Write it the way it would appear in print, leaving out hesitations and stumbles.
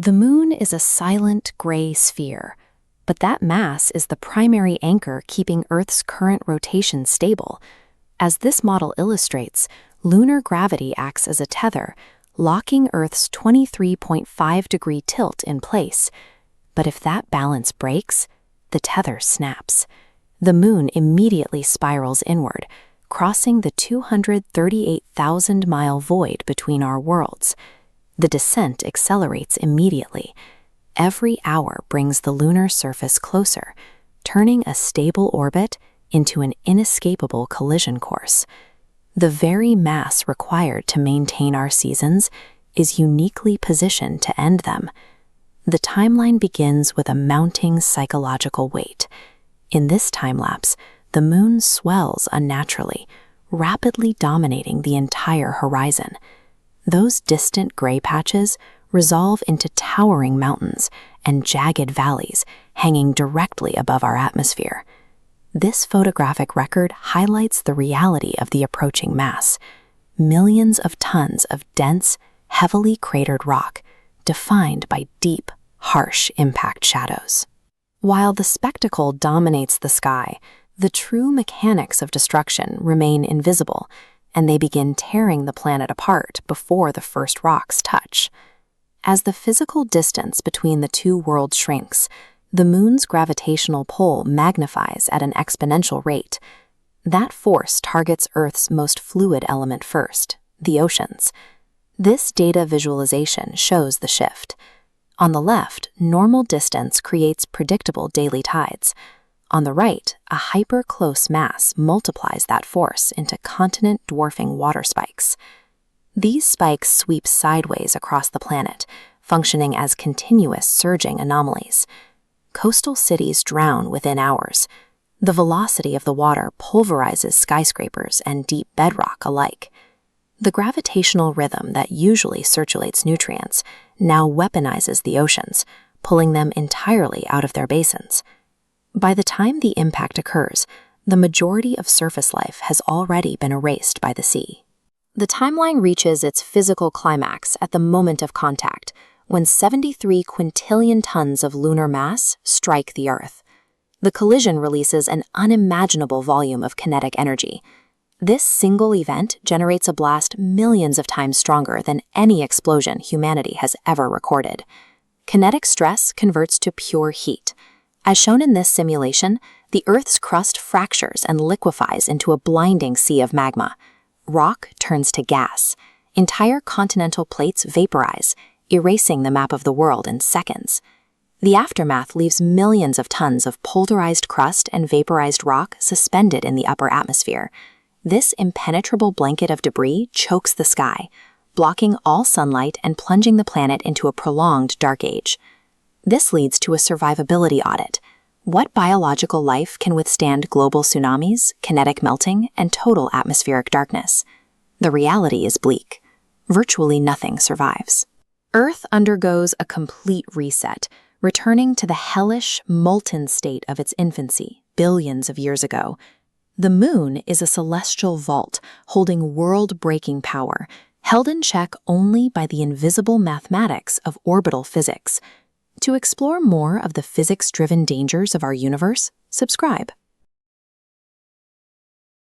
The moon is a silent gray sphere, but that mass is the primary anchor keeping Earth's current rotation stable. As this model illustrates, lunar gravity acts as a tether, locking Earth's 23.5-degree tilt in place. But if that balance breaks, the tether snaps. The moon immediately spirals inward, crossing the 238,000-mile void between our worlds. The descent accelerates immediately. Every hour brings the lunar surface closer, turning a stable orbit into an inescapable collision course. The very mass required to maintain our seasons is uniquely positioned to end them. The timeline begins with a mounting psychological weight. In this time-lapse, the moon swells unnaturally, rapidly dominating the entire horizon. Those distant gray patches resolve into towering mountains and jagged valleys hanging directly above our atmosphere. This photographic record highlights the reality of the approaching mass. Millions of tons of dense, heavily cratered rock, defined by deep, harsh impact shadows. While the spectacle dominates the sky, the true mechanics of destruction remain invisible, and they begin tearing the planet apart before the first rocks touch. As the physical distance between the two worlds shrinks, the moon's gravitational pull magnifies at an exponential rate. That force targets Earth's most fluid element first, the oceans. This data visualization shows the shift. On the left, normal distance creates predictable daily tides. On the right, a hyper-close mass multiplies that force into continent-dwarfing water spikes. These spikes sweep sideways across the planet, functioning as continuous surging anomalies. Coastal cities drown within hours. The velocity of the water pulverizes skyscrapers and deep bedrock alike. The gravitational rhythm that usually circulates nutrients now weaponizes the oceans, pulling them entirely out of their basins. By the time the impact occurs, the majority of surface life has already been erased by the sea. The timeline reaches its physical climax at the moment of contact, when 73 quintillion tons of lunar mass strike the Earth. The collision releases an unimaginable volume of kinetic energy. This single event generates a blast millions of times stronger than any explosion humanity has ever recorded. Kinetic stress converts to pure heat. As shown in this simulation, the Earth's crust fractures and liquefies into a blinding sea of magma. Rock turns to gas. Entire continental plates vaporize, erasing the map of the world in seconds. The aftermath leaves millions of tons of pulverized crust and vaporized rock suspended in the upper atmosphere. This impenetrable blanket of debris chokes the sky, blocking all sunlight and plunging the planet into a prolonged dark age. This leads to a survivability audit. What biological life can withstand global tsunamis, kinetic melting, and total atmospheric darkness? The reality is bleak. Virtually nothing survives. Earth undergoes a complete reset, returning to the hellish, molten state of its infancy billions of years ago. The moon is a celestial vault holding world-breaking power, held in check only by the invisible mathematics of orbital physics. To explore more of the physics-driven dangers of our universe, subscribe.